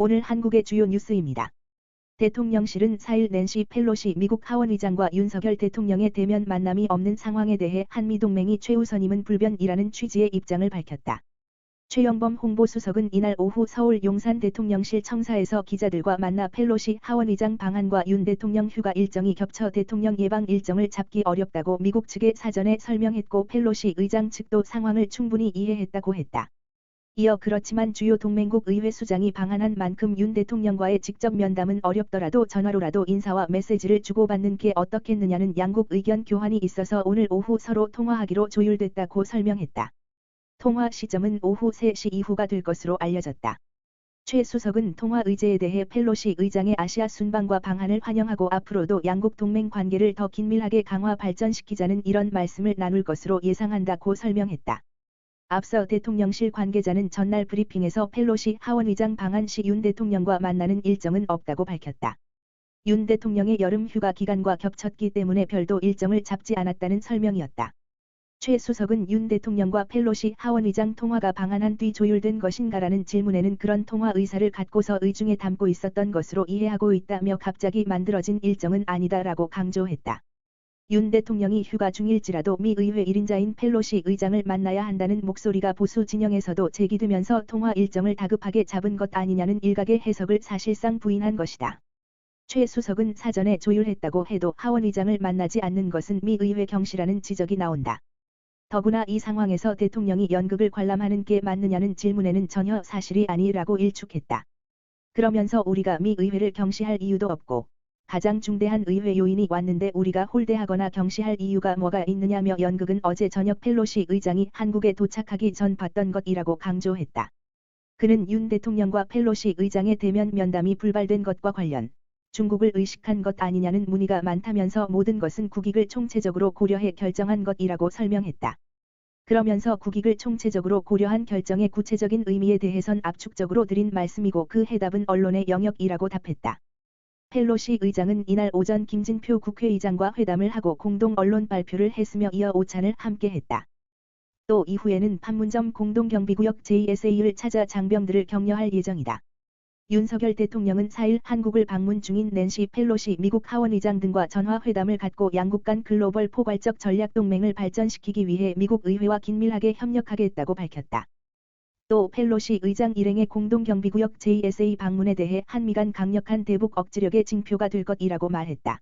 오늘 한국의 주요 뉴스입니다. 대통령실은 4일 낸시 펠로시 미국 하원의장과 윤석열 대통령의 대면 만남이 없는 상황에 대해 한미동맹이 최우선임은 불변이라는 취지의 입장을 밝혔다. 최영범 홍보수석은 이날 오후 서울 용산 대통령실 청사에서 기자들과 만나 펠로시 하원의장 방한과 윤 대통령 휴가 일정이 겹쳐 대통령 예방 일정을 잡기 어렵다고 미국 측에 사전에 설명했고 펠로시 의장 측도 상황을 충분히 이해했다고 했다. 이어 그렇지만 주요 동맹국 의회 수장이 방한한 만큼 윤 대통령과의 직접 면담은 어렵더라도 전화로라도 인사와 메시지를 주고받는 게 어떻겠느냐는 양국 의견 교환이 있어서 오늘 오후 서로 통화하기로 조율됐다고 설명했다. 통화 시점은 오후 3시 이후가 될 것으로 알려졌다. 최 수석은 통화 의제에 대해 펠로시 의장의 아시아 순방과 방한을 환영하고 앞으로도 양국 동맹 관계를 더 긴밀하게 강화 발전시키자는 이런 말씀을 나눌 것으로 예상한다고 설명했다. 앞서 대통령실 관계자는 전날 브리핑에서 펠로시 하원의장 방한 시 윤 대통령과 만나는 일정은 없다고 밝혔다. 윤 대통령의 여름 휴가 기간과 겹쳤기 때문에 별도 일정을 잡지 않았다는 설명이었다. 최 수석은 윤 대통령과 펠로시 하원의장 통화가 방한한 뒤 조율된 것인가라는 질문에는 그런 통화 의사를 갖고서 의중에 담고 있었던 것으로 이해하고 있다며 갑자기 만들어진 일정은 아니다라고 강조했다. 윤 대통령이 휴가 중일지라도 미 의회 1인자인 펠로시 의장을 만나야 한다는 목소리가 보수 진영에서도 제기되면서 통화 일정을 다급하게 잡은 것 아니냐는 일각의 해석을 사실상 부인한 것이다. 최 수석은 사전에 조율했다고 해도 하원의장을 만나지 않는 것은 미 의회 경시라는 지적이 나온다. 더구나 이 상황에서 대통령이 연극을 관람하는 게 맞느냐는 질문에는 전혀 사실이 아니라고 일축했다. 그러면서 우리가 미 의회를 경시할 이유도 없고 가장 중대한 의회 요인이 왔는데 우리가 홀대하거나 경시할 이유가 뭐가 있느냐며 연극은 어제 저녁 펠로시 의장이 한국에 도착하기 전 봤던 것이라고 강조했다. 그는 윤 대통령과 펠로시 의장의 대면 면담이 불발된 것과 관련 중국을 의식한 것 아니냐는 문의가 많다면서 모든 것은 국익을 총체적으로 고려해 결정한 것이라고 설명했다. 그러면서 국익을 총체적으로 고려한 결정의 구체적인 의미에 대해선 압축적으로 드린 말씀이고 그 해답은 언론의 영역이라고 답했다. 펠로시 의장은 이날 오전 김진표 국회의장과 회담을 하고 공동 언론 발표를 했으며 이어 오찬을 함께했다. 또 이후에는 판문점 공동경비구역 JSA를 찾아 장병들을 격려할 예정이다. 윤석열 대통령은 4일 한국을 방문 중인 낸시 펠로시 미국 하원의장 등과 전화회담을 갖고 양국 간 글로벌 포괄적 전략 동맹을 발전시키기 위해 미국 의회와 긴밀하게 협력하겠다고 밝혔다. 또 펠로시 의장 일행의 공동경비구역 JSA 방문에 대해 한미 간 강력한 대북 억지력의 징표가 될 것이라고 말했다.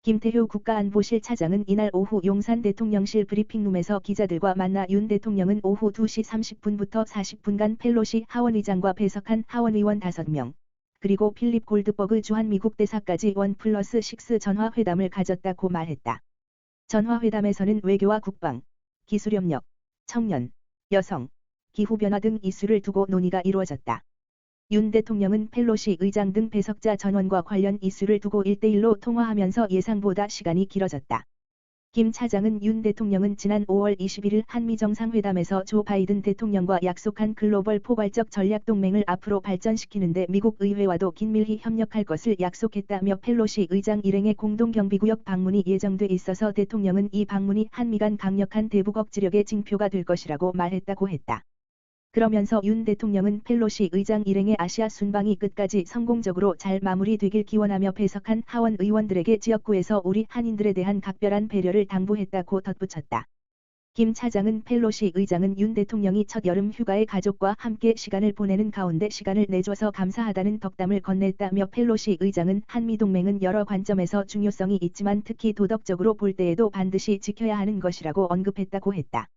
김태효 국가안보실 차장은 이날 오후 용산 대통령실 브리핑룸에서 기자들과 만나 윤 대통령은 오후 2시 30분부터 40분간 펠로시 하원의장과 배석한 하원의원 5명, 그리고 필립 골드버그 주한 미국 대사까지 1+6 전화회담을 가졌다고 말했다. 전화회담에서는 외교와 국방, 기술협력, 청년, 여성, 기후변화 등 이슈를 두고 논의가 이루어졌다. 윤 대통령은 펠로시 의장 등 배석자 전원과 관련 이슈를 두고 1대1로 통화하면서 예상보다 시간이 길어졌다. 김 차장은 윤 대통령은 지난 5월 21일 한미 정상회담에서 조 바이든 대통령과 약속한 글로벌 포괄적 전략 동맹을 앞으로 발전시키는데 미국 의회와도 긴밀히 협력할 것을 약속했다며 펠로시 의장 일행의 공동경비구역 방문이 예정돼 있어서 대통령은 이 방문이 한미 간 강력한 대북 억지력의 징표가 될 것이라고 말했다고 했다. 그러면서 윤 대통령은 펠로시 의장 일행의 아시아 순방이 끝까지 성공적으로 잘 마무리되길 기원하며 배석한 하원 의원들에게 지역구에서 우리 한인들에 대한 각별한 배려를 당부했다고 덧붙였다. 김 차장은 펠로시 의장은 윤 대통령이 첫 여름 휴가에 가족과 함께 시간을 보내는 가운데 시간을 내줘서 감사하다는 덕담을 건넸다며 펠로시 의장은 한미동맹은 여러 관점에서 중요성이 있지만 특히 도덕적으로 볼 때에도 반드시 지켜야 하는 것이라고 언급했다고 했다.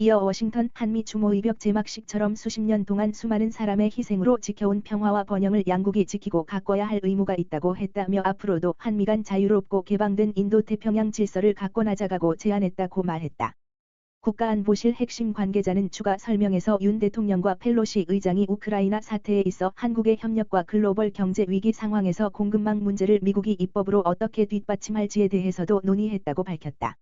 이어 워싱턴 한미 추모의벽 제막식처럼 수십 년 동안 수많은 사람의 희생으로 지켜온 평화와 번영을 양국이 지키고 가꿔야 할 의무가 있다고 했다며 앞으로도 한미 간 자유롭고 개방된 인도태평양 질서를 가꿔 나아가고 제안했다고 말했다. 국가안보실 핵심 관계자는 추가 설명에서 윤 대통령과 펠로시 의장이 우크라이나 사태에 있어 한국의 협력과 글로벌 경제 위기 상황에서 공급망 문제를 미국이 입법으로 어떻게 뒷받침할지에 대해서도 논의했다고 밝혔다.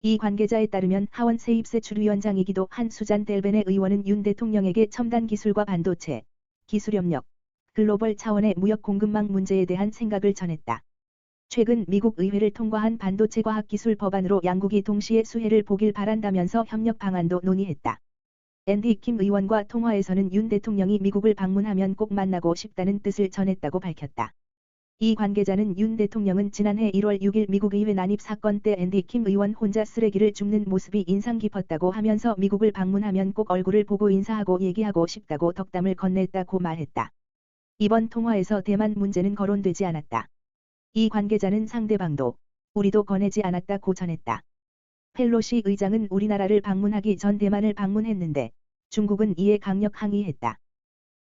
이 관계자에 따르면 하원 세입세출위원장이기도 한 수잔 델베네 의원은 윤 대통령에게 첨단 기술과 반도체, 기술협력, 글로벌 차원의 무역 공급망 문제에 대한 생각을 전했다. 최근 미국 의회를 통과한 반도체 과학기술 법안으로 양국이 동시에 수혜를 보길 바란다면서 협력 방안도 논의했다. 앤디 킴 의원과 통화에서는 윤 대통령이 미국을 방문하면 꼭 만나고 싶다는 뜻을 전했다고 밝혔다. 이 관계자는 윤 대통령은 지난해 1월 6일 미국 의회 난입 사건 때 앤디 킴 의원 혼자 쓰레기를 줍는 모습이 인상 깊었다고 하면서 미국을 방문하면 꼭 얼굴을 보고 인사하고 얘기하고 싶다고 덕담을 건넸다고 말했다. 이번 통화에서 대만 문제는 거론되지 않았다. 이 관계자는 상대방도 우리도 꺼내지 않았다고 전했다. 펠로시 의장은 우리나라를 방문하기 전 대만을 방문했는데 중국은 이에 강력 항의했다.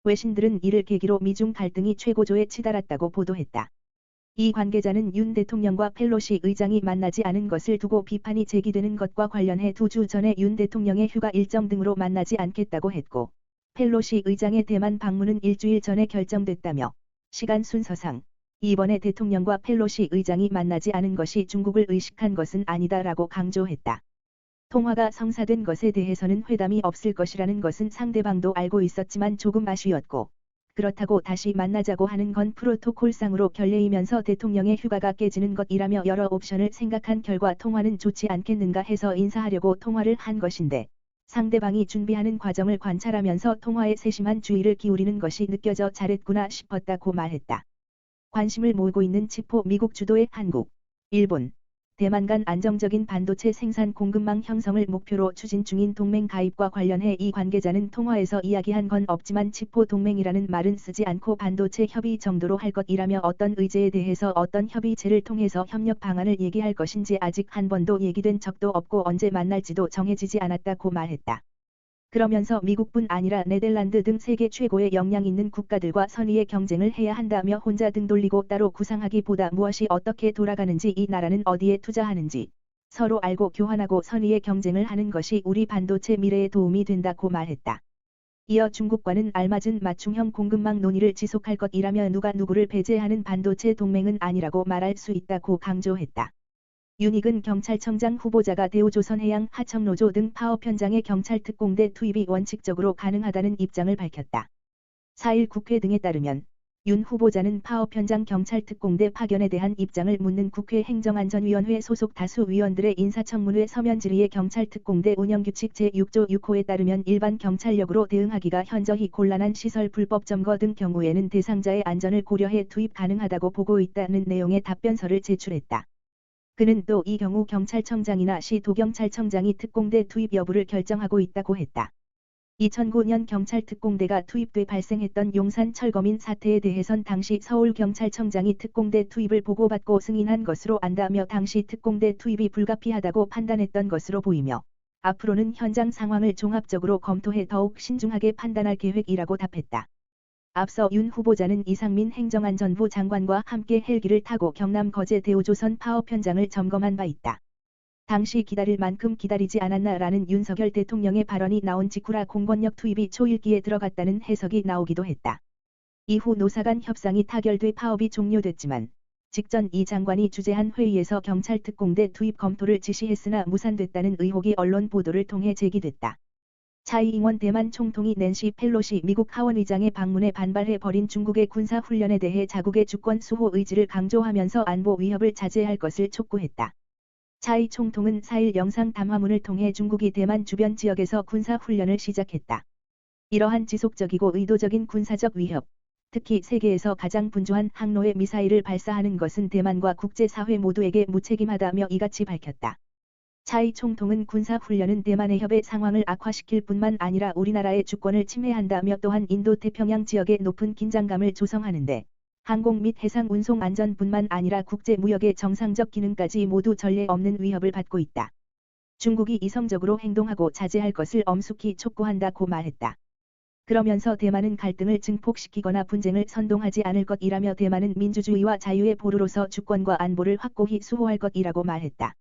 외신들은 이를 계기로 미중 갈등이 최고조에 치달았다고 보도했다. 이 관계자는 윤 대통령과 펠로시 의장이 만나지 않은 것을 두고 비판이 제기되는 것과 관련해 2주 전에 윤 대통령의 휴가 일정 등으로 만나지 않겠다고 했고, 펠로시 의장의 대만 방문은 일주일 전에 결정됐다며 시간 순서상 이번에 대통령과 펠로시 의장이 만나지 않은 것이 중국을 의식한 것은 아니다라고 강조했다. 통화가 성사된 것에 대해서는 회담이 없을 것이라는 것은 상대방도 알고 있었지만 조금 아쉬웠고, 그렇다고 다시 만나자고 하는 건 프로토콜상으로 결례이면서 대통령의 휴가가 깨지는 것이라며 여러 옵션을 생각한 결과 통화는 좋지 않겠는가 해서 인사하려고 통화를 한 것인데, 상대방이 준비하는 과정을 관찰하면서 통화에 세심한 주의를 기울이는 것이 느껴져 잘했구나 싶었다고 말했다. 관심을 모으고 있는 치포 미국 주도의 한국, 일본, 대만 간 안정적인 반도체 생산 공급망 형성을 목표로 추진 중인 동맹 가입과 관련해 이 관계자는 통화에서 이야기한 건 없지만 치포 동맹이라는 말은 쓰지 않고 반도체 협의 정도로 할 것이라며 어떤 의제에 대해서 어떤 협의체를 통해서 협력 방안을 얘기할 것인지 아직 한 번도 얘기된 적도 없고 언제 만날지도 정해지지 않았다고 말했다. 그러면서 미국뿐 아니라 네덜란드 등 세계 최고의 역량 있는 국가들과 선의의 경쟁을 해야 한다며 혼자 등 돌리고 따로 구상하기보다 무엇이 어떻게 돌아가는지 이 나라는 어디에 투자하는지 서로 알고 교환하고 선의의 경쟁을 하는 것이 우리 반도체 미래에 도움이 된다고 말했다. 이어 중국과는 알맞은 맞춤형 공급망 논의를 지속할 것이라며 누가 누구를 배제하는 반도체 동맹은 아니라고 말할 수 있다고 강조했다. 윤익은 경찰청장 후보자가 대우조선해양 하청노조 등 파업 현장의 경찰특공대 투입이 원칙적으로 가능하다는 입장을 밝혔다. 4일 국회 등에 따르면 윤 후보자는 파업 현장 경찰특공대 파견에 대한 입장을 묻는 국회 행정안전위원회 소속 다수 위원들의 인사청문회 서면 질의에 경찰특공대 운영규칙 제6조 6호에 따르면 일반 경찰력으로 대응하기가 현저히 곤란한 시설 불법 점거 등 경우에는 대상자의 안전을 고려해 투입 가능하다고 보고 있다는 내용의 답변서를 제출했다. 그는 또 이 경우 경찰청장이나 시 도경찰청장이 특공대 투입 여부를 결정하고 있다고 했다. 2009년 경찰특공대가 투입돼 발생했던 용산 철거민 사태에 대해선 당시 서울경찰청장이 특공대 투입을 보고받고 승인한 것으로 안다며 당시 특공대 투입이 불가피하다고 판단했던 것으로 보이며 앞으로는 현장 상황을 종합적으로 검토해 더욱 신중하게 판단할 계획이라고 답했다. 앞서 윤 후보자는 이상민 행정안전부 장관과 함께 헬기를 타고 경남 거제 대우조선 파업 현장을 점검한 바 있다. 당시 기다릴 만큼 기다리지 않았나라는 윤석열 대통령의 발언이 나온 직후라 공권력 투입이 초일기에 들어갔다는 해석이 나오기도 했다. 이후 노사 간 협상이 타결돼 파업이 종료됐지만 직전 이 장관이 주재한 회의에서 경찰특공대 투입 검토를 지시했으나 무산됐다는 의혹이 언론 보도를 통해 제기됐다. 차이 잉원 대만 총통이 낸시 펠로시 미국 하원의장의 방문에 반발해 벌인 중국의 군사훈련에 대해 자국의 주권 수호 의지를 강조하면서 안보 위협을 자제할 것을 촉구했다. 차이 총통은 4일 영상 담화문을 통해 중국이 대만 주변 지역에서 군사훈련을 시작했다. 이러한 지속적이고 의도적인 군사적 위협, 특히 세계에서 가장 분주한 항로의 미사일을 발사하는 것은 대만과 국제사회 모두에게 무책임하다며 이같이 밝혔다. 차이 총통은 군사훈련은 대만의 협의 상황을 악화시킬 뿐만 아니라 우리나라의 주권을 침해한다며 또한 인도태평양 지역의 높은 긴장감을 조성하는데 항공 및 해상 운송 안전뿐만 아니라 국제 무역의 정상적 기능까지 모두 전례 없는 위협을 받고 있다. 중국이 이성적으로 행동하고 자제할 것을 엄숙히 촉구한다고 말했다. 그러면서 대만은 갈등을 증폭시키거나 분쟁을 선동하지 않을 것이라며 대만은 민주주의와 자유의 보루로서 주권과 안보를 확고히 수호할 것이라고 말했다.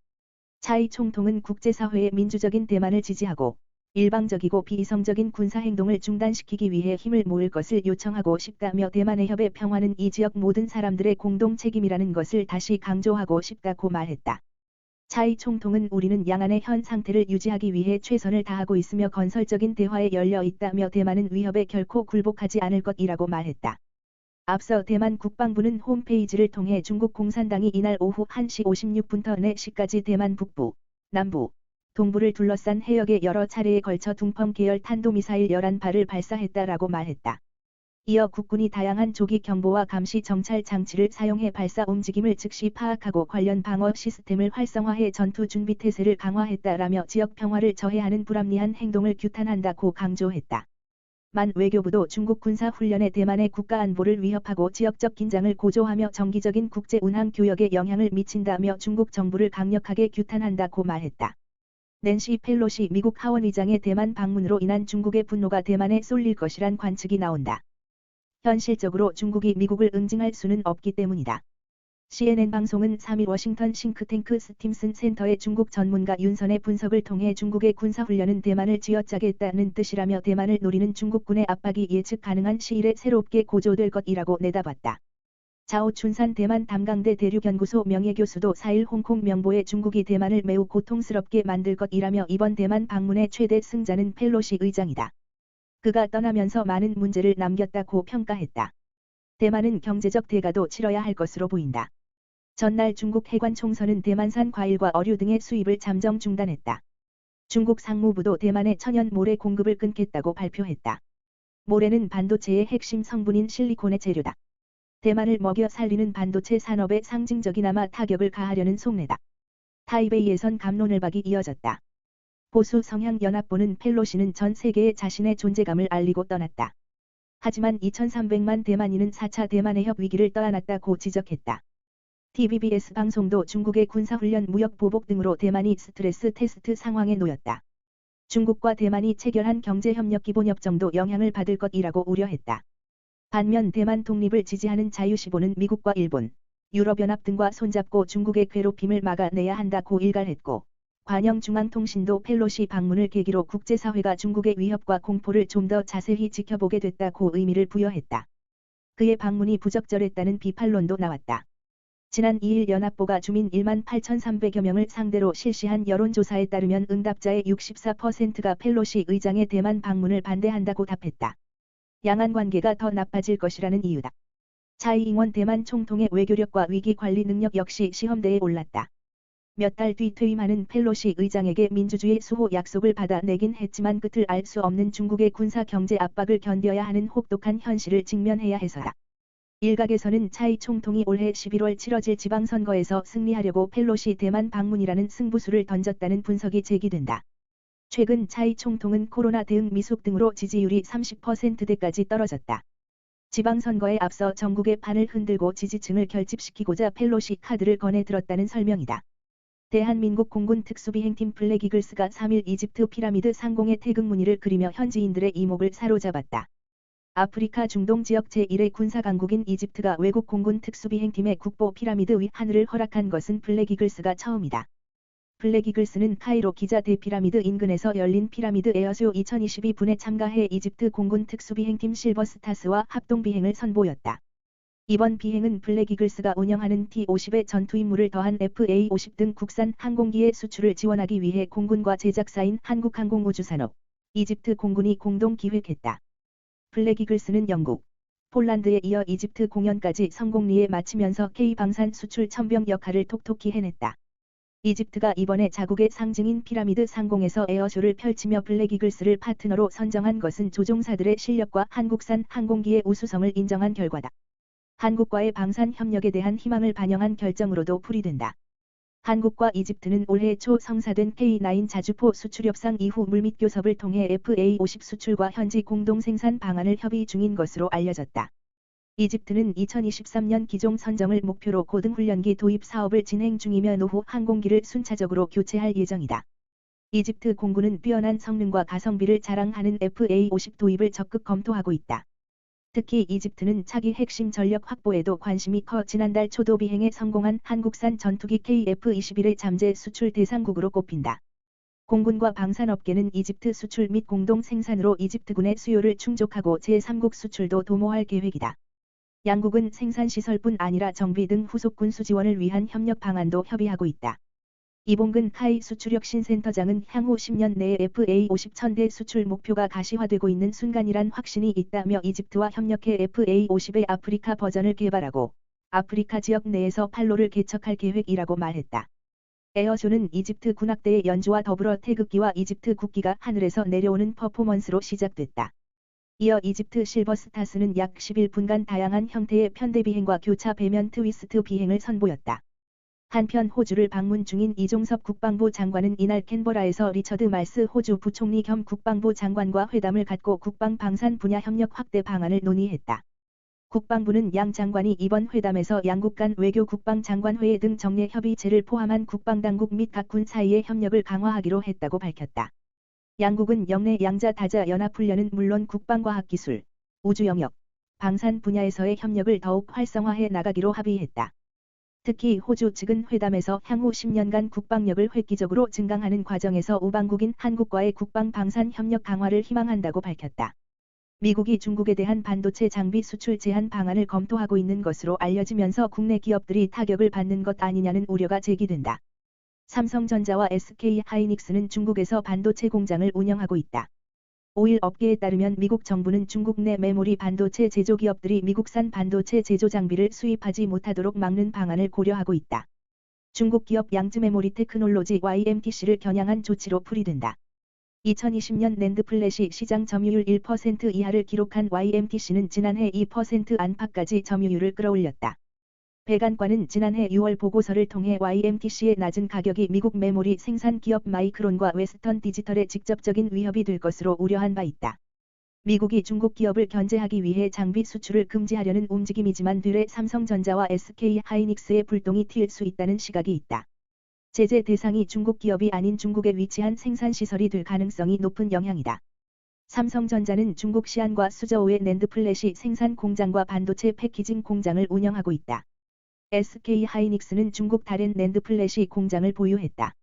차이 총통은 국제사회의 민주적인 대만을 지지하고 일방적이고 비이성적인 군사행동을 중단시키기 위해 힘을 모을 것을 요청하고 싶다며 대만의 협의 평화는 이 지역 모든 사람들의 공동 책임이라는 것을 다시 강조하고 싶다고 말했다. 차이 총통은 우리는 양안의 현 상태를 유지하기 위해 최선을 다하고 있으며 건설적인 대화에 열려 있다며 대만은 위협에 결코 굴복하지 않을 것이라고 말했다. 앞서 대만 국방부는 홈페이지를 통해 중국 공산당이 이날 오후 1시 56분부터 4시까지 대만 북부, 남부, 동부를 둘러싼 해역에 여러 차례에 걸쳐 둥펑 계열 탄도미사일 11발을 발사했다라고 말했다. 이어 국군이 다양한 조기 경보와 감시 정찰 장치를 사용해 발사 움직임을 즉시 파악하고 관련 방어 시스템을 활성화해 전투 준비 태세를 강화했다라며 지역 평화를 저해하는 불합리한 행동을 규탄한다고 강조했다. 만 외교부도 중국 군사 훈련에 대만의 국가 안보를 위협하고 지역적 긴장을 고조하며 정기적인 국제 운항 교역에 영향을 미친다며 중국 정부를 강력하게 규탄한다고 말했다. 낸시 펠로시 미국 하원의장의 대만 방문으로 인한 중국의 분노가 대만에 쏠릴 것이란 관측이 나온다. 현실적으로 중국이 미국을 응징할 수는 없기 때문이다. CNN 방송은 3일 워싱턴 싱크탱크 스팀슨 센터의 중국 전문가 윤선의 분석을 통해 중국의 군사훈련은 대만을 쥐어짜겠다는 뜻이라며 대만을 노리는 중국군의 압박이 예측 가능한 시일에 새롭게 고조될 것이라고 내다봤다. 자오춘산 대만 담강대 대륙연구소 명예교수도 4일 홍콩 명보에 중국이 대만을 매우 고통스럽게 만들 것이라며 이번 대만 방문의 최대 승자는 펠로시 의장이다. 그가 떠나면서 많은 문제를 남겼다고 평가했다. 대만은 경제적 대가도 치러야 할 것으로 보인다. 전날 중국 해관 총선은 대만산 과일과 어류 등의 수입을 잠정 중단했다. 중국 상무부도 대만의 천연 모래 공급을 끊겠다고 발표했다. 모래는 반도체의 핵심 성분인 실리콘의 재료다. 대만을 먹여 살리는 반도체 산업에 상징적이나마 타격을 가하려는 속내다. 타이베이에선 갑론을박이 이어졌다. 보수 성향 연합보는 펠로시는 전 세계에 자신의 존재감을 알리고 떠났다. 하지만 2,300만 대만인은 4차 대만해협 위기를 떠안았다고 지적했다. TVBS 방송도 중국의 군사훈련 무역 보복 등으로 대만이 스트레스 테스트 상황에 놓였다. 중국과 대만이 체결한 경제협력기본협정도 영향을 받을 것이라고 우려했다. 반면 대만 독립을 지지하는 자유시보는 미국과 일본, 유럽연합 등과 손잡고 중국의 괴롭힘을 막아내야 한다고 일갈했고, 관영중앙통신도 펠로시 방문을 계기로 국제사회가 중국의 위협과 공포를 좀 더 자세히 지켜보게 됐다고 의미를 부여했다. 그의 방문이 부적절했다는 비판론도 나왔다. 지난 2일 연합보가 주민 1만 8,300여 명을 상대로 실시한 여론조사에 따르면 응답자의 64%가 펠로시 의장의 대만 방문을 반대한다고 답했다. 양안 관계가 더 나빠질 것이라는 이유다. 차이잉원 대만 총통의 외교력과 위기 관리 능력 역시 시험대에 올랐다. 몇 달 뒤 퇴임하는 펠로시 의장에게 민주주의 수호 약속을 받아내긴 했지만 끝을 알 수 없는 중국의 군사 경제 압박을 견뎌야 하는 혹독한 현실을 직면해야 해서다. 일각에서는 차이 총통이 올해 11월 치러질 지방선거에서 승리하려고 펠로시 대만 방문이라는 승부수를 던졌다는 분석이 제기된다. 최근 차이 총통은 코로나 대응 미숙 등으로 지지율이 30%대까지 떨어졌다. 지방선거에 앞서 전국의 판을 흔들고 지지층을 결집시키고자 펠로시 카드를 꺼내 들었다는 설명이다. 대한민국 공군 특수비행팀 블랙이글스가 3일 이집트 피라미드 상공의 태극 무늬를 그리며 현지인들의 이목을 사로잡았다. 아프리카 중동 지역 제1의 군사강국인 이집트가 외국 공군 특수비행팀의 국보 피라미드 위 하늘을 허락한 것은 블랙이글스가 처음이다. 블랙이글스는 카이로 기자 대피라미드 인근에서 열린 피라미드 에어쇼 2022분에 참가해 이집트 공군 특수비행팀 실버스타스와 합동비행을 선보였다. 이번 비행은 블랙이글스가 운영하는 T-50의 전투임무를 더한 FA-50 등 국산 항공기의 수출을 지원하기 위해 공군과 제작사인 한국항공우주산업, 이집트 공군이 공동 기획했다. 블랙이글스는 영국, 폴란드에 이어 이집트 공연까지 성공리에 마치면서 K방산 수출 첨병 역할을 톡톡히 해냈다. 이집트가 이번에 자국의 상징인 피라미드 상공에서 에어쇼를 펼치며 블랙이글스를 파트너로 선정한 것은 조종사들의 실력과 한국산 항공기의 우수성을 인정한 결과다. 한국과의 방산 협력에 대한 희망을 반영한 결정으로도 풀이된다. 한국과 이집트는 올해 초 성사된 K9 자주포 수출 협상 이후 물밑 교섭을 통해 FA-50 수출과 현지 공동 생산 방안을 협의 중인 것으로 알려졌다. 이집트는 2023년 기종 선정을 목표로 고등훈련기 도입 사업을 진행 중이며 노후 항공기를 순차적으로 교체할 예정이다. 이집트 공군은 뛰어난 성능과 가성비를 자랑하는 FA-50 도입을 적극 검토하고 있다. 특히 이집트는 차기 핵심 전력 확보에도 관심이 커 지난달 초도 비행에 성공한 한국산 전투기 KF-21의 잠재 수출 대상국으로 꼽힌다. 공군과 방산업계는 이집트 수출 및 공동 생산으로 이집트군의 수요를 충족하고 제3국 수출도 도모할 계획이다. 양국은 생산시설뿐 아니라 정비 등 후속 군수 지원을 위한 협력 방안도 협의하고 있다. 이봉근 카이 수출혁신센터장은 향후 10년 내에 FA-50 1000대 수출 목표가 가시화되고 있는 순간이란 확신이 있다며 이집트와 협력해 FA-50의 아프리카 버전을 개발하고 아프리카 지역 내에서 판로를 개척할 계획이라고 말했다. 에어쇼는 이집트 군악대의 연주와 더불어 태극기와 이집트 국기가 하늘에서 내려오는 퍼포먼스로 시작됐다. 이어 이집트 실버스타스는 약 11분간 다양한 형태의 편대 비행과 교차 배면 트위스트 비행을 선보였다. 한편 호주를 방문 중인 이종섭 국방부 장관은 이날 캔버라에서 리처드 말스 호주 부총리 겸 국방부 장관과 회담을 갖고 국방 방산 분야 협력 확대 방안을 논의했다. 국방부는 양 장관이 이번 회담에서 양국 간 외교 국방 장관회의 등 정례 협의체를 포함한 국방당국 및 각 군 사이의 협력을 강화하기로 했다고 밝혔다. 양국은 영내 양자 다자 연합훈련은 물론 국방과학기술, 우주 영역, 방산 분야에서의 협력을 더욱 활성화해 나가기로 합의했다. 특히 호주 측은 회담에서 향후 10년간 국방력을 획기적으로 증강하는 과정에서 우방국인 한국과의 국방 방산 협력 강화를 희망한다고 밝혔다. 미국이 중국에 대한 반도체 장비 수출 제한 방안을 검토하고 있는 것으로 알려지면서 국내 기업들이 타격을 받는 것 아니냐는 우려가 제기된다. 삼성전자와 SK하이닉스는 중국에서 반도체 공장을 운영하고 있다. 5일 업계에 따르면 미국 정부는 중국 내 메모리 반도체 제조기업들이 미국산 반도체 제조 장비를 수입하지 못하도록 막는 방안을 고려하고 있다. 중국 기업 양즈 메모리 테크놀로지 YMTC를 겨냥한 조치로 풀이된다. 2020년 낸드 플래시 시장 점유율 1% 이하를 기록한 YMTC는 지난해 2% 안팎까지 점유율을 끌어올렸다. 백안과는 지난해 6월 보고서를 통해 YMTC의 낮은 가격이 미국 메모리 생산 기업 마이크론과 웨스턴 디지털에 직접적인 위협이 될 것으로 우려한 바 있다. 미국이 중국 기업을 견제하기 위해 장비 수출을 금지하려는 움직임이지만 뒤래 삼성전자와 SK하이닉스의 불똥이 튈 수 있다는 시각이 있다. 제재 대상이 중국 기업이 아닌 중국에 위치한 생산시설이 될 가능성이 높은 영향이다. 삼성전자는 중국 시안과 수저우의 낸드 플래시 생산 공장과 반도체 패키징 공장을 운영하고 있다. SK하이닉스는 중국 다른 낸드 플래시 공장을 보유했다.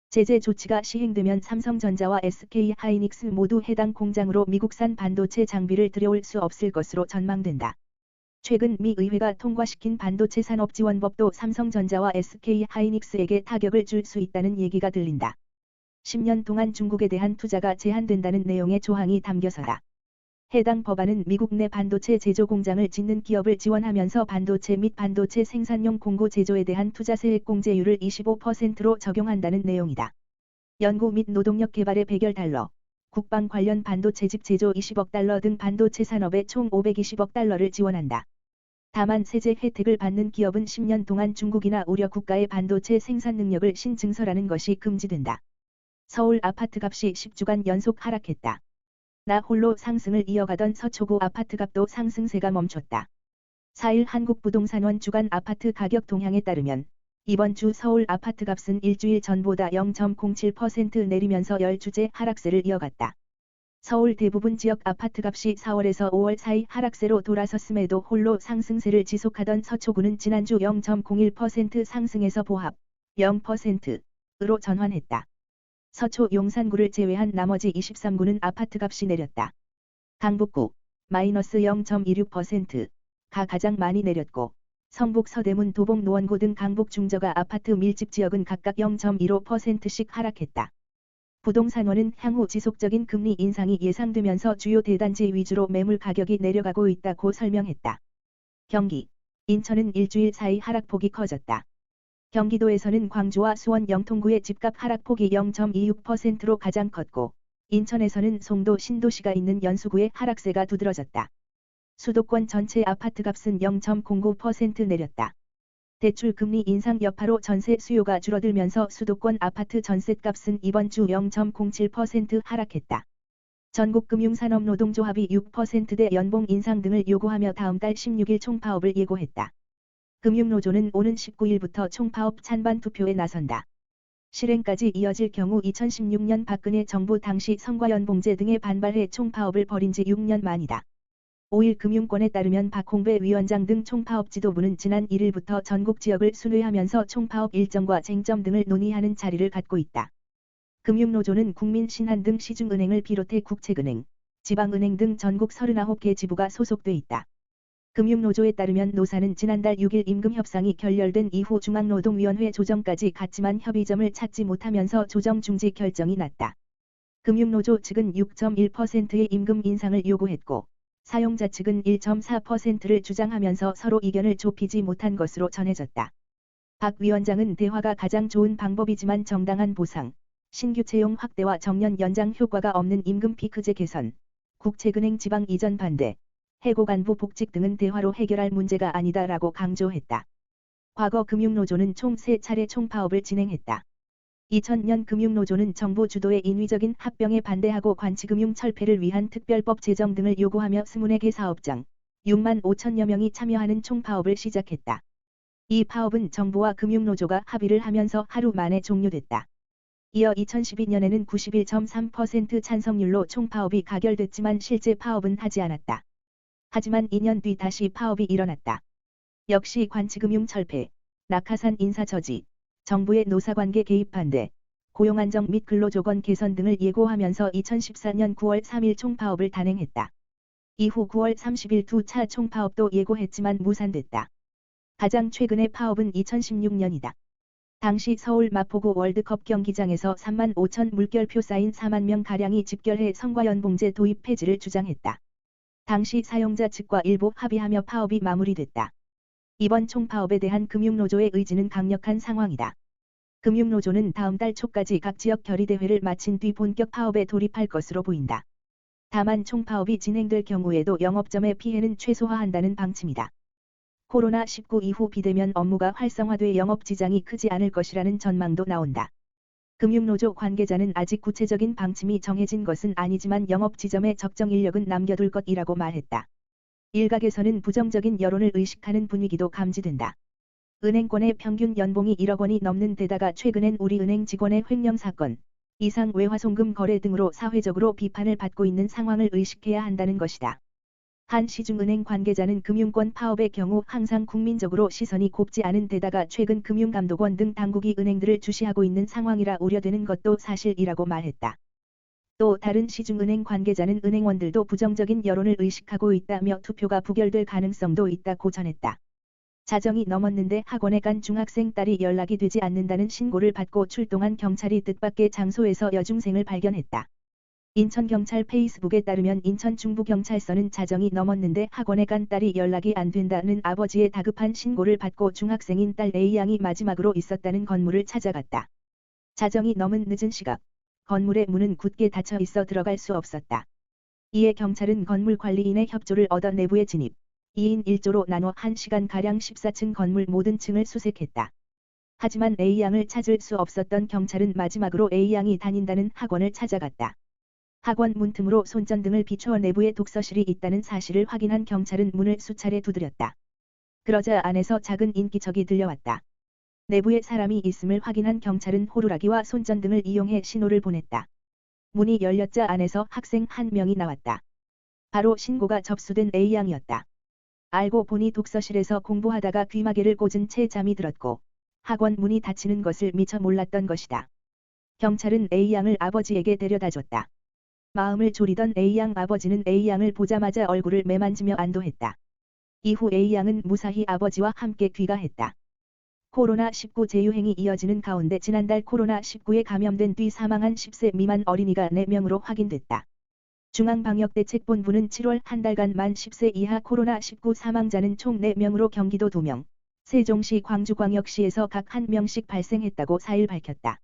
제재 조치가 시행되면 삼성전자와 SK하이닉스 모두 해당 공장으로 미국산 반도체 장비를 들여올 수 없을 것으로 전망된다. 최근 미 의회가 통과시킨 반도체 산업지원법도 삼성전자와 SK하이닉스에게 타격을 줄 수 있다는 얘기가 들린다. 10년 동안 중국에 대한 투자가 제한된다는 내용의 조항이 담겨서다. 해당 법안은 미국 내 반도체 제조 공장을 짓는 기업을 지원하면서 반도체 및 반도체 생산용 공구 제조에 대한 투자세액 공제율을 25%로 적용한다는 내용이다. 연구 및 노동력 개발에 100여 달러, 국방 관련 반도체집 제조 20억 달러 등 반도체 산업에 총 520억 달러를 지원한다. 다만 세제 혜택을 받는 기업은 10년 동안 중국이나 우려 국가의 반도체 생산 능력을 신증설하는 것이 금지된다. 서울 아파트값이 10주간 연속 하락했다. 나 홀로 상승을 이어가던 서초구 아파트값도 상승세가 멈췄다. 4일 한국부동산원 주간 아파트 가격 동향에 따르면 이번 주 서울 아파트값은 일주일 전보다 0.07% 내리면서 10주째 하락세를 이어갔다. 서울 대부분 지역 아파트값이 4월에서 5월 사이 하락세로 돌아섰음에도 홀로 상승세를 지속하던 서초구는 지난주 0.01% 상승해서 보합 0%로 전환했다. 서초 용산구를 제외한 나머지 23구는 아파트값이 내렸다. 강북구 마이너스 0.26%가 가장 많이 내렸고 성북 서대문 도봉 노원구 등 강북 중저가 아파트 밀집 지역은 각각 0.15%씩 하락했다. 부동산원은 향후 지속적인 금리 인상이 예상되면서 주요 대단지 위주로 매물 가격이 내려가고 있다고 설명했다. 경기, 인천은 일주일 사이 하락폭이 커졌다. 경기도에서는 광주와 수원 영통구의 집값 하락폭이 0.26%로 가장 컸고, 인천에서는 송도 신도시가 있는 연수구의 하락세가 두드러졌다. 수도권 전체 아파트값은 0.09% 내렸다. 대출 금리 인상 여파로 전세 수요가 줄어들면서 수도권 아파트 전셋값은 이번 주 0.07% 하락했다. 전국금융산업노동조합이 6%대 연봉 인상 등을 요구하며 다음 달 16일 총파업을 예고했다. 금융노조는 오는 19일부터 총파업 찬반 투표에 나선다. 실행까지 이어질 경우 2016년 박근혜 정부 당시 성과연봉제 등에 반발해 총파업을 벌인 지 6년 만이다. 5일 금융권에 따르면 박홍배 위원장 등 총파업 지도부는 지난 1일부터 전국 지역을 순회하면서 총파업 일정과 쟁점 등을 논의하는 자리를 갖고 있다. 금융노조는 국민신한 등 시중은행을 비롯해 국책은행, 지방은행 등 전국 39개 지부가 소속돼 있다. 금융노조에 따르면 노사는 지난달 6일 임금협상이 결렬된 이후 중앙노동위원회 조정까지 갔지만 협의점을 찾지 못하면서 조정 중지 결정이 났다. 금융노조 측은 6.1%의 임금 인상을 요구했고, 사용자 측은 1.4%를 주장하면서 서로 이견을 좁히지 못한 것으로 전해졌다. 박 위원장은 대화가 가장 좋은 방법이지만 정당한 보상, 신규 채용 확대와 정년 연장 효과가 없는 임금 피크제 개선, 국책은행 지방 이전 반대, 해고 간부 복직 등은 대화로 해결할 문제가 아니다라고 강조했다. 과거 금융노조는 총 3차례 총파업을 진행했다. 2000년 금융노조는 정부 주도의 인위적인 합병에 반대하고 관치금융 철폐를 위한 특별법 제정 등을 요구하며 24개 사업장, 6만 5천여 명이 참여하는 총파업을 시작했다. 이 파업은 정부와 금융노조가 합의를 하면서 하루 만에 종료됐다. 이어 2012년에는 91.3% 찬성률로 총파업이 가결됐지만 실제 파업은 하지 않았다. 하지만 2년 뒤 다시 파업이 일어났다. 역시 관치금융 철폐, 낙하산 인사 저지, 정부의 노사관계 개입 반대, 고용안정 및 근로조건 개선 등을 예고하면서 2014년 9월 3일 총파업을 단행했다. 이후 9월 30일 2차 총파업도 예고했지만 무산됐다. 가장 최근의 파업은 2016년이다. 당시 서울 마포구 월드컵 경기장에서 3만 5천 물결표 쌓인 4만 명가량이 집결해 성과연봉제 도입 폐지를 주장했다. 당시 사용자 측과 일부 합의하며 파업이 마무리됐다. 이번 총파업에 대한 금융노조의 의지는 강력한 상황이다. 금융노조는 다음 달 초까지 각 지역 결의대회를 마친 뒤 본격 파업에 돌입할 것으로 보인다. 다만 총파업이 진행될 경우에도 영업점의 피해는 최소화한다는 방침이다. 코로나19 이후 비대면 업무가 활성화돼 영업 지장이 크지 않을 것이라는 전망도 나온다. 금융노조 관계자는 아직 구체적인 방침이 정해진 것은 아니지만 영업 지점에 적정 인력은 남겨둘 것이라고 말했다. 일각에서는 부정적인 여론을 의식하는 분위기도 감지된다. 은행권의 평균 연봉이 1억 원이 넘는 데다가 최근엔 우리은행 직원의 횡령 사건, 이상 외화송금 거래 등으로 사회적으로 비판을 받고 있는 상황을 의식해야 한다는 것이다. 한 시중은행 관계자는 금융권 파업의 경우 항상 국민적으로 시선이 곱지 않은 데다가 최근 금융감독원 등 당국이 은행들을 주시하고 있는 상황이라 우려되는 것도 사실이라고 말했다. 또 다른 시중은행 관계자는 은행원들도 부정적인 여론을 의식하고 있다며 투표가 부결될 가능성도 있다고 전했다. 자정이 넘었는데 학원에 간 중학생 딸이 연락이 되지 않는다는 신고를 받고 출동한 경찰이 뜻밖의 장소에서 여중생을 발견했다. 인천경찰 페이스북에 따르면 인천 중부경찰서는 자정이 넘었는데 학원에 간 딸이 연락이 안 된다는 아버지의 다급한 신고를 받고 중학생인 딸 A양이 마지막으로 있었다는 건물을 찾아갔다. 자정이 넘은 늦은 시각, 건물의 문은 굳게 닫혀 있어 들어갈 수 없었다. 이에 경찰은 건물 관리인의 협조를 얻어 내부에 진입, 2인 1조로 나눠 1시간가량 14층 건물 모든 층을 수색했다. 하지만 A양을 찾을 수 없었던 경찰은 마지막으로 A양이 다닌다는 학원을 찾아갔다. 학원 문틈으로 손전등을 비추어 내부에 독서실이 있다는 사실을 확인한 경찰은 문을 수차례 두드렸다. 그러자 안에서 작은 인기척이 들려왔다. 내부에 사람이 있음을 확인한 경찰은 호루라기와 손전등을 이용해 신호를 보냈다. 문이 열렸자 안에서 학생 한 명이 나왔다. 바로 신고가 접수된 A양이었다. 알고 보니 독서실에서 공부하다가 귀마개를 꽂은 채 잠이 들었고 학원 문이 닫히는 것을 미처 몰랐던 것이다. 경찰은 A양을 아버지에게 데려다줬다. 마음을 졸이던 A양 아버지는 A양을 보자마자 얼굴을 매만지며 안도했다. 이후 A양은 무사히 아버지와 함께 귀가했다. 코로나19 재유행이 이어지는 가운데 지난달 코로나19에 감염된 뒤 사망한 10세 미만 어린이가 4명으로 확인됐다. 중앙방역대책본부는 7월 한 달간 만 10세 이하 코로나19 사망자는 총 4명으로 경기도 2명, 세종시 광주광역시에서 각 1명씩 발생했다고 4일 밝혔다.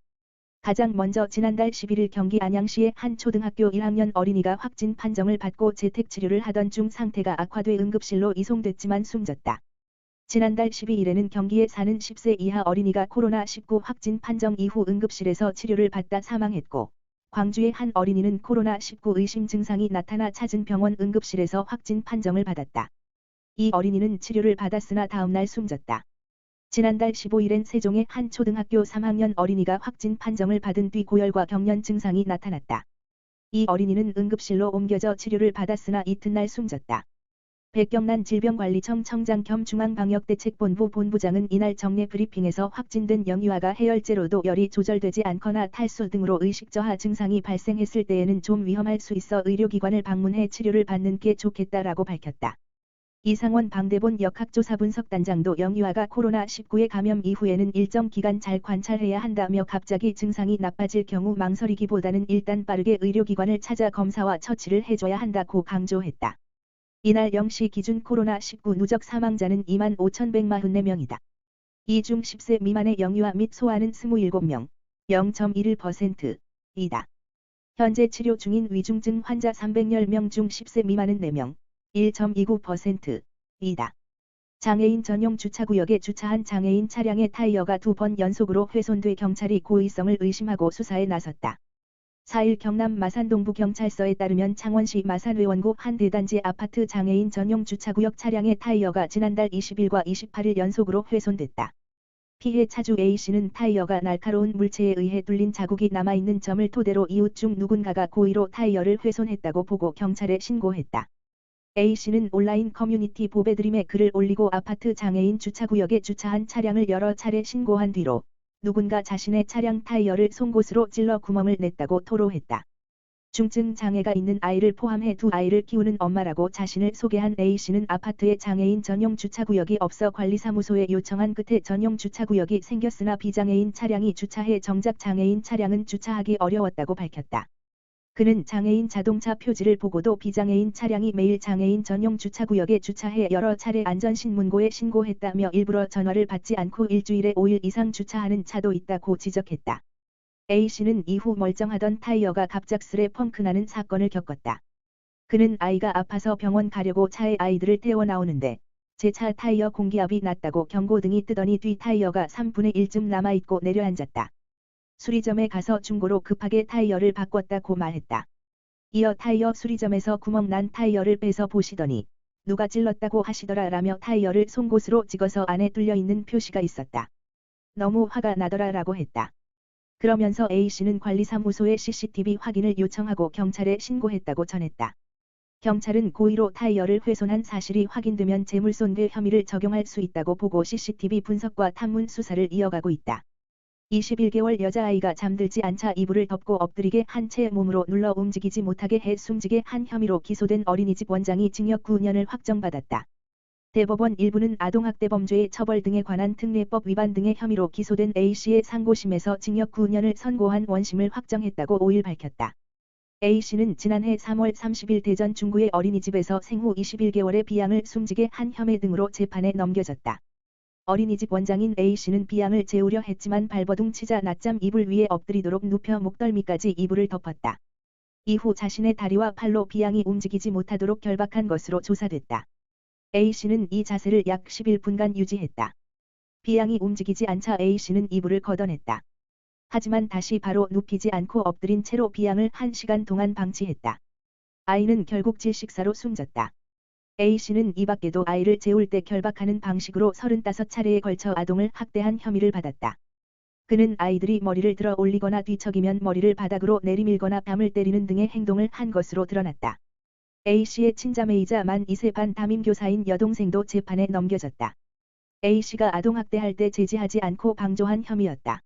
가장 먼저 지난달 11일 경기 안양시의 한 초등학교 1학년 어린이가 확진 판정을 받고 재택치료를 하던 중 상태가 악화돼 응급실로 이송됐지만 숨졌다. 지난달 12일에는 경기에 사는 10세 이하 어린이가 코로나19 확진 판정 이후 응급실에서 치료를 받다 사망했고, 광주의 한 어린이는 코로나19 의심 증상이 나타나 찾은 병원 응급실에서 확진 판정을 받았다. 이 어린이는 치료를 받았으나 다음날 숨졌다. 지난달 15일엔 세종의 한 초등학교 3학년 어린이가 확진 판정을 받은 뒤 고열과 경련 증상이 나타났다. 이 어린이는 응급실로 옮겨져 치료를 받았으나 이튿날 숨졌다. 백경란 질병관리청 청장 겸 중앙방역대책본부 본부장은 이날 정례 브리핑에서 확진된 영유아가 해열제로도 열이 조절되지 않거나 탈수 등으로 의식저하 증상이 발생했을 때에는 좀 위험할 수 있어 의료기관을 방문해 치료를 받는 게 좋겠다라고 밝혔다. 이상원 방대본 역학조사 분석단장도 영유아가 코로나19에 감염 이후에는 일정 기간 잘 관찰해야 한다며 갑자기 증상이 나빠질 경우 망설이기보다는 일단 빠르게 의료기관을 찾아 검사와 처치를 해줘야 한다고 강조했다. 이날 0시 기준 코로나19 누적 사망자는 25,144명이다. 이 중 10세 미만의 영유아 및 소아는 27명, 0.11%이다. 현재 치료 중인 위중증 환자 310명 중 10세 미만은 4명, 1.29%이다. 장애인 전용 주차구역에 주차한 장애인 차량의 타이어가 2번 연속으로 훼손돼 경찰이 고의성을 의심하고 수사에 나섰다. 4일 경남 마산동부경찰서에 따르면 창원시 마산의원구 한 대단지 아파트 장애인 전용 주차구역 차량의 타이어가 지난달 20일과 28일 연속으로 훼손됐다. 피해 차주 A씨는 타이어가 날카로운 물체에 의해 뚫린 자국이 남아있는 점을 토대로 이웃 중 누군가가 고의로 타이어를 훼손했다고 보고 경찰에 신고했다. A씨는 온라인 커뮤니티 보배드림에 글을 올리고 아파트 장애인 주차구역에 주차한 차량을 여러 차례 신고한 뒤로 누군가 자신의 차량 타이어를 송곳으로 찔러 구멍을 냈다고 토로했다. 중증 장애가 있는 아이를 포함해 2아이를 키우는 엄마라고 자신을 소개한 A씨는 아파트에 장애인 전용 주차구역이 없어 관리사무소에 요청한 끝에 전용 주차구역이 생겼으나 비장애인 차량이 주차해 정작 장애인 차량은 주차하기 어려웠다고 밝혔다. 그는 장애인 자동차 표지를 보고도 비장애인 차량이 매일 장애인 전용 주차구역에 주차해 여러 차례 안전신문고에 신고했다며 일부러 전화를 받지 않고 일주일에 5일 이상 주차하는 차도 있다고 지적했다. A씨는 이후 멀쩡하던 타이어가 갑작스레 펑크나는 사건을 겪었다. 그는 아이가 아파서 병원 가려고 차에 아이들을 태워 나오는데 제 차 타이어 공기압이 낮다고 경고등이 뜨더니 뒤 타이어가 3분의 1쯤 남아있고 내려앉았다. 수리점에 가서 중고로 급하게 타이어를 바꿨다고 말했다. 이어 타이어 수리점에서 구멍 난 타이어를 빼서 보시더니 누가 찔렀다고 하시더라 라며 타이어를 송곳으로 찍어서 안에 뚫려있는 표시가 있었다. 너무 화가 나더라 라고 했다. 그러면서 A씨는 관리사무소에 CCTV 확인을 요청하고 경찰에 신고했다고 전했다. 경찰은 고의로 타이어를 훼손한 사실이 확인되면 재물손괴 혐의를 적용할 수 있다고 보고 CCTV 분석과 탐문 수사를 이어가고 있다. 21개월 여자아이가 잠들지 않자 이불을 덮고 엎드리게 한 채 몸으로 눌러 움직이지 못하게 해 숨지게 한 혐의로 기소된 어린이집 원장이 징역 9년을 확정받았다. 대법원 1부는 아동학대범죄의 처벌 등에 관한 특례법 위반 등의 혐의로 기소된 A씨의 상고심에서 징역 9년을 선고한 원심을 확정했다고 5일 밝혔다. A씨는 지난해 3월 30일 대전 중구의 어린이집에서 생후 21개월의 비양을 숨지게 한 혐의 등으로 재판에 넘겨졌다. 어린이집 원장인 A씨는 비양을 재우려 했지만 발버둥 치자 낮잠 이불 위에 엎드리도록 눕혀 목덜미까지 이불을 덮었다. 이후 자신의 다리와 팔로 비양이 움직이지 못하도록 결박한 것으로 조사됐다. A씨는 이 자세를 약 11분간 유지했다. 비양이 움직이지 않자 A씨는 이불을 걷어냈다. 하지만 다시 바로 눕히지 않고 엎드린 채로 비양을 1시간 동안 방치했다. 아이는 결국 질식사로 숨졌다. A씨는 이 밖에도 아이를 재울 때 결박하는 방식으로 35차례에 걸쳐 아동을 학대한 혐의를 받았다. 그는 아이들이 머리를 들어 올리거나 뒤척이면 머리를 바닥으로 내리밀거나 뺨을 때리는 등의 행동을 한 것으로 드러났다. A씨의 친자매이자 만 2세 반 담임교사인 여동생도 재판에 넘겨졌다. A씨가 아동학대할 때 제지하지 않고 방조한 혐의였다.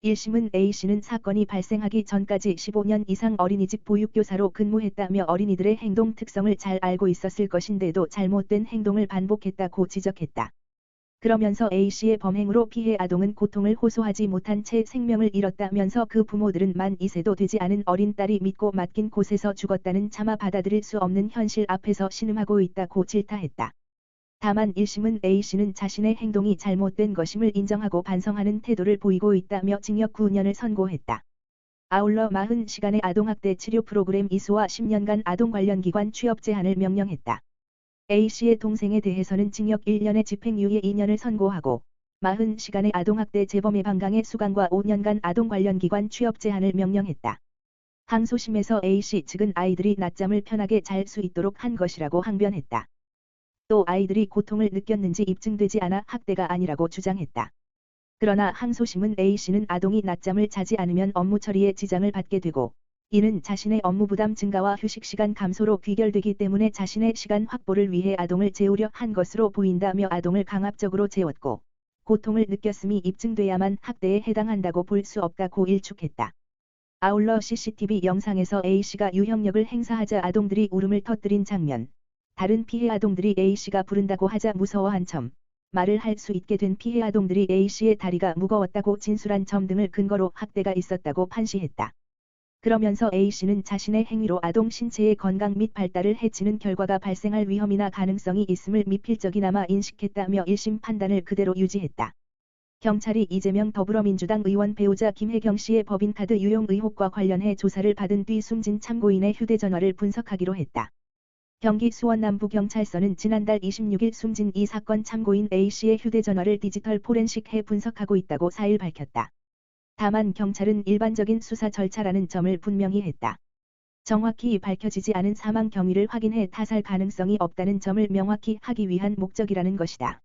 1심은 A씨는 사건이 발생하기 전까지 15년 이상 어린이집 보육교사로 근무했다며 어린이들의 행동 특성을 잘 알고 있었을 것인데도 잘못된 행동을 반복했다고 지적했다. 그러면서 A씨의 범행으로 피해 아동은 고통을 호소하지 못한 채 생명을 잃었다면서 그 부모들은 만 2세도 되지 않은 어린 딸이 믿고 맡긴 곳에서 죽었다는 차마 받아들일 수 없는 현실 앞에서 신음하고 있다고 질타했다. 다만 1심은 A씨는 자신의 행동이 잘못된 것임을 인정하고 반성하는 태도를 보이고 있다며 징역 9년을 선고했다. 아울러 40시간의 아동학대 치료 프로그램 이수와 10년간 아동 관련 기관 취업 제한을 명령했다. A씨의 동생에 대해서는 징역 1년의 집행유예 2년을 선고하고 40시간의 아동학대 재범 예방강의 수강과 5년간 아동 관련 기관 취업 제한을 명령했다. 항소심에서 A씨 측은 아이들이 낮잠을 편하게 잘 수 있도록 한 것이라고 항변했다. 또 아이들이 고통을 느꼈는지 입증되지 않아 학대가 아니라고 주장했다. 그러나 항소심은 A씨는 아동이 낮잠을 자지 않으면 업무 처리에 지장을 받게 되고 이는 자신의 업무 부담 증가와 휴식 시간 감소로 귀결되기 때문에 자신의 시간 확보를 위해 아동을 재우려 한 것으로 보인다며 아동을 강압적으로 재웠고 고통을 느꼈음이 입증돼야만 학대에 해당한다고 볼 수 없다고 일축했다. 아울러 CCTV 영상에서 A씨가 유형력을 행사하자 아동들이 울음을 터뜨린 장면, 다른 피해 아동들이 A씨가 부른다고 하자 무서워한 점, 말을 할 수 있게 된 피해 아동들이 A씨의 다리가 무거웠다고 진술한 점 등을 근거로 학대가 있었다고 판시했다. 그러면서 A씨는 자신의 행위로 아동 신체의 건강 및 발달을 해치는 결과가 발생할 위험이나 가능성이 있음을 미필적이나마 인식했다며 1심 판단을 그대로 유지했다. 경찰이 이재명 더불어민주당 의원 배우자 김혜경 씨의 법인카드 유용 의혹과 관련해 조사를 받은 뒤 숨진 참고인의 휴대전화를 분석하기로 했다. 경기 수원남부경찰서는 지난달 26일 숨진 이 사건 참고인 A씨의 휴대전화를 디지털 포렌식해 분석하고 있다고 4일 밝혔다. 다만 경찰은 일반적인 수사 절차라는 점을 분명히 했다. 정확히 밝혀지지 않은 사망 경위를 확인해 타살 가능성이 없다는 점을 명확히 하기 위한 목적이라는 것이다.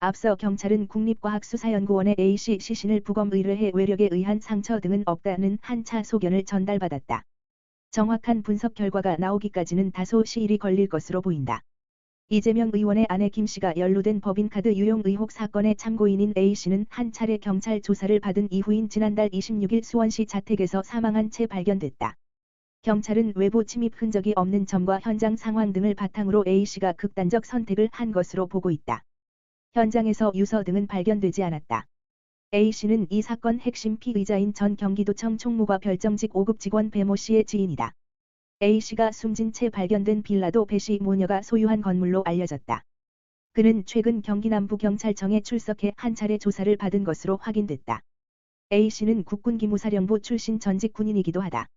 앞서 경찰은 국립과학수사연구원의 A씨 시신을 부검 의뢰해 외력에 의한 상처 등은 없다는 한 차 소견을 전달받았다. 정확한 분석 결과가 나오기까지는 다소 시일이 걸릴 것으로 보인다. 이재명 의원의 아내 김씨가 연루된 법인카드 유용 의혹 사건의 참고인인 A씨는 한 차례 경찰 조사를 받은 이후인 지난달 26일 수원시 자택에서 사망한 채 발견됐다. 경찰은 외부 침입 흔적이 없는 점과 현장 상황 등을 바탕으로 A씨가 극단적 선택을 한 것으로 보고 있다. 현장에서 유서 등은 발견되지 않았다. A씨는 이 사건 핵심 피의자인 전 경기도청 총무과 별정직 5급 직원 배모 씨의 지인이다. A씨가 숨진 채 발견된 빌라도 배씨 모녀가 소유한 건물로 알려졌다. 그는 최근 경기남부경찰청에 출석해 한 차례 조사를 받은 것으로 확인됐다. A씨는 국군기무사령부 출신 전직 군인이기도 하다.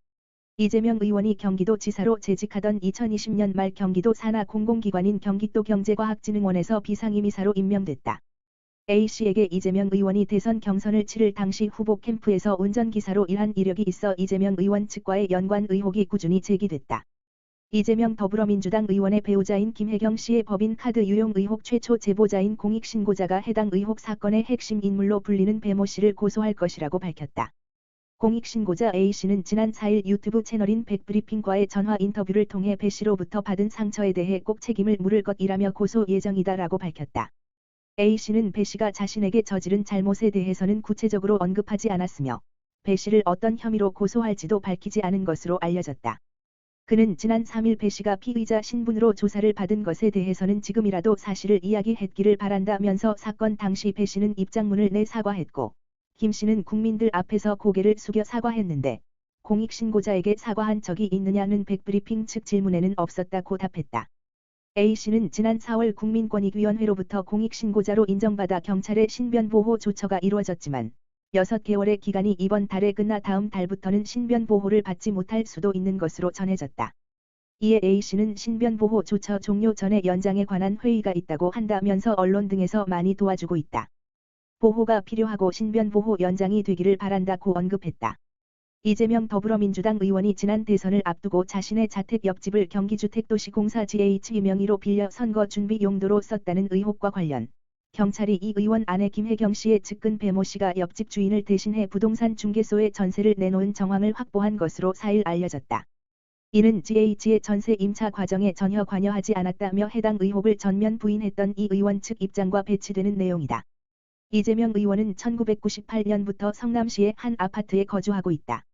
이재명 의원이 경기도지사로 재직하던 2020년 말 경기도 산하 공공기관인 경기도경제과학진흥원에서 비상임이사로 임명됐다. A씨에게 이재명 의원이 대선 경선을 치를 당시 후보 캠프에서 운전기사로 일한 이력이 있어 이재명 의원 측과의 연관 의혹이 꾸준히 제기됐다. 이재명 더불어민주당 의원의 배우자인 김혜경 씨의 법인카드 유용 의혹 최초 제보자인 공익신고자가 해당 의혹 사건의 핵심 인물로 불리는 배모 씨를 고소할 것이라고 밝혔다. 공익신고자 A씨는 지난 4일 유튜브 채널인 백브리핑과의 전화 인터뷰를 통해 배 씨로부터 받은 상처에 대해 꼭 책임을 물을 것이라며 고소 예정이다라고 밝혔다. A씨는 배 씨가 자신에게 저지른 잘못에 대해서는 구체적으로 언급하지 않았으며 배 씨를 어떤 혐의로 고소할지도 밝히지 않은 것으로 알려졌다. 그는 지난 3일 배 씨가 피의자 신분으로 조사를 받은 것에 대해서는 지금이라도 사실을 이야기했기를 바란다면서 사건 당시 배 씨는 입장문을 내 사과했고 김 씨는 국민들 앞에서 고개를 숙여 사과했는데 공익신고자에게 사과한 적이 있느냐는 백브리핑 측 질문에는 없었다고 답했다. A씨는 지난 4월 국민권익위원회로부터 공익신고자로 인정받아 경찰의 신변보호 조처가 이루어졌지만 6개월의 기간이 이번 달에 끝나 다음 달부터는 신변보호를 받지 못할 수도 있는 것으로 전해졌다. 이에 A씨는 신변보호 조처 종료 전에 연장에 관한 회의가 있다고 한다면서 언론 등에서 많이 도와주고 있다. 보호가 필요하고 신변보호 연장이 되기를 바란다고 언급했다. 이재명 더불어민주당 의원이 지난 대선을 앞두고 자신의 자택 옆집을 경기주택도시공사 GH 명의로 빌려 선거 준비 용도로 썼다는 의혹과 관련 경찰이 이 의원 아내 김혜경 씨의 측근 배모 씨가 옆집 주인을 대신해 부동산 중개소에 전세를 내놓은 정황을 확보한 것으로 4일 알려졌다. 이는 GH의 전세 임차 과정에 전혀 관여하지 않았다며 해당 의혹을 전면 부인했던 이 의원 측 입장과 배치되는 내용이다. 이재명 의원은 1998년부터 성남시의 한 아파트에 거주하고 있다.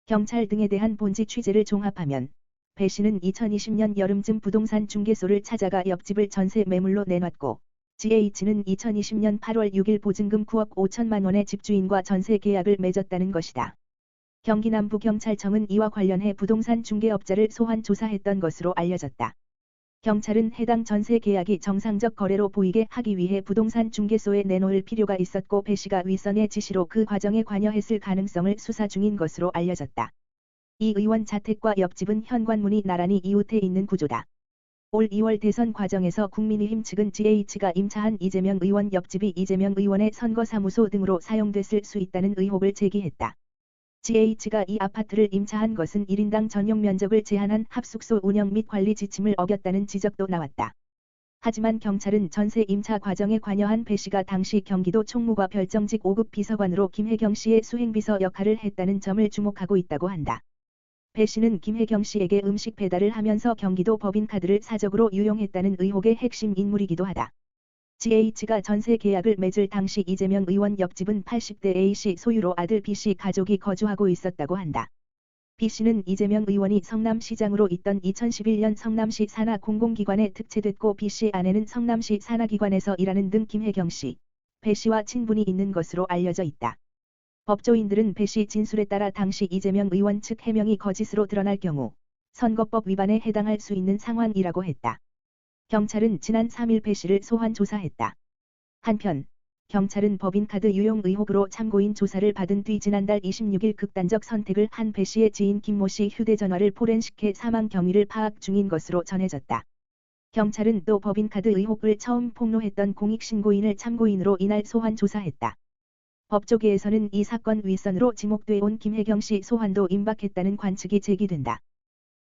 경찰 등에 대한 본지 취재를 종합하면 배 씨는 2020년 여름쯤 부동산 중개소를 찾아가 옆집을 전세 매물로 내놨고 GH는 2020년 8월 6일 보증금 9억 5천만 원의 집주인과 전세 계약을 맺었다는 것이다. 경기남부경찰청은 이와 관련해 부동산 중개업자를 소환 조사했던 것으로 알려졌다. 경찰은 해당 전세 계약이 정상적 거래로 보이게 하기 위해 부동산 중개소에 내놓을 필요가 있었고 배 씨가 윗선의 지시로 그 과정에 관여했을 가능성을 수사 중인 것으로 알려졌다. 이 의원 자택과 옆집은 현관문이 나란히 이웃해 있는 구조다. 올 2월 대선 과정에서 국민의힘 측은 GH가 임차한 이재명 의원 옆집이 이재명 의원의 선거사무소 등으로 사용됐을 수 있다는 의혹을 제기했다. GH가 이 아파트를 임차한 것은 1인당 전용 면적을 제한한 합숙소 운영 및 관리 지침을 어겼다는 지적도 나왔다. 하지만 경찰은 전세 임차 과정에 관여한 배 씨가 당시 경기도 총무과 별정직 5급 비서관으로 김혜경 씨의 수행비서 역할을 했다는 점을 주목하고 있다고 한다. 배 씨는 김혜경 씨에게 음식 배달을 하면서 경기도 법인카드를 사적으로 유용했다는 의혹의 핵심 인물이기도 하다. GH가 전세 계약을 맺을 당시 이재명 의원 옆집은 80대 A씨 소유로 아들 B씨 가족이 거주하고 있었다고 한다. B씨는 이재명 의원이 성남시장으로 있던 2011년 성남시 산하 공공기관에 특채됐고 B씨 아내는 성남시 산하기관에서 일하는 등 김혜경 씨, 배 씨와 친분이 있는 것으로 알려져 있다. 법조인들은 배 씨 진술에 따라 당시 이재명 의원 측 해명이 거짓으로 드러날 경우 선거법 위반에 해당할 수 있는 상황이라고 했다. 경찰은 지난 3일 배 씨를 소환 조사했다. 한편 경찰은 법인카드 유용 의혹으로 참고인 조사를 받은 뒤 지난달 26일 극단적 선택을 한 배 씨의 지인 김모 씨 휴대전화를 포렌식해 사망 경위를 파악 중인 것으로 전해졌다. 경찰은 또 법인카드 의혹을 처음 폭로했던 공익신고인을 참고인으로 이날 소환 조사했다. 법조계에서는 이 사건 윗선으로 지목돼 온 김혜경 씨 소환도 임박했다는 관측이 제기된다.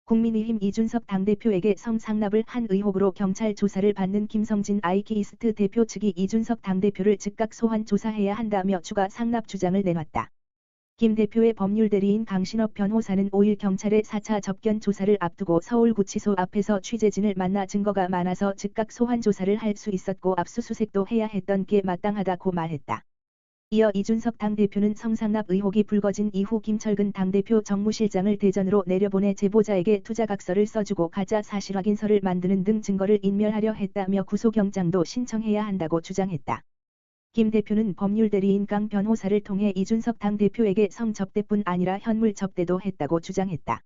국민의힘 이준석 당대표에게 성상납을 한 의혹으로 경찰 조사를 받는 김성진 아이키이스트 대표 측이 이준석 당대표를 즉각 소환 조사해야 한다며 추가 상납 주장을 내놨다. 김 대표의 법률대리인 강신업 변호사는 5일 경찰의 4차 접견 조사를 앞두고 서울구치소 앞에서 취재진을 만나 증거가 많아서 즉각 소환 조사를 할 수 있었고 압수수색도 해야 했던 게 마땅하다고 말했다. 이어 이준석 당대표는 성상납 의혹이 불거진 이후 김철근 당대표 정무실장을 대전으로 내려보내 제보자에게 투자각서를 써주고 가짜 사실확인서를 만드는 등 증거를 인멸하려 했다며 구속영장도 신청해야 한다고 주장했다. 김 대표는 법률대리인 강 변호사를 통해 이준석 당대표에게 성접대뿐 아니라 현물 접대도 했다고 주장했다.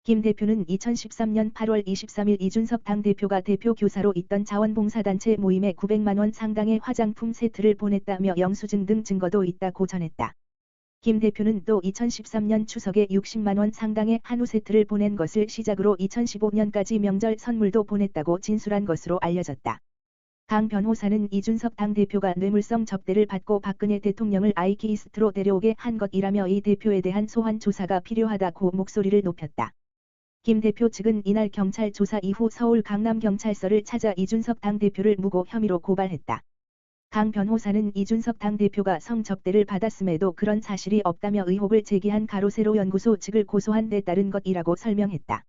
김 대표는 2013년 8월 23일 이준석 당대표가 대표 교사로 있던 자원봉사단체 모임에 900만 원 상당의 화장품 세트를 보냈다며 영수증 등 증거도 있다고 전했다. 김 대표는 또 2013년 추석에 60만 원 상당의 한우 세트를 보낸 것을 시작으로 2015년까지 명절 선물도 보냈다고 진술한 것으로 알려졌다. 강 변호사는 이준석 당대표가 뇌물성 접대를 받고 박근혜 대통령을 아이키이스트로 데려오게 한 것이라며 이 대표에 대한 소환 조사가 필요하다고 목소리를 높였다. 김 대표 측은 이날 경찰 조사 이후 서울 강남경찰서를 찾아 이준석 당대표를 무고 혐의로 고발했다. 강 변호사는 이준석 당대표가 성접대를 받았음에도 그런 사실이 없다며 의혹을 제기한 가로세로 연구소 측을 고소한 데 따른 것이라고 설명했다.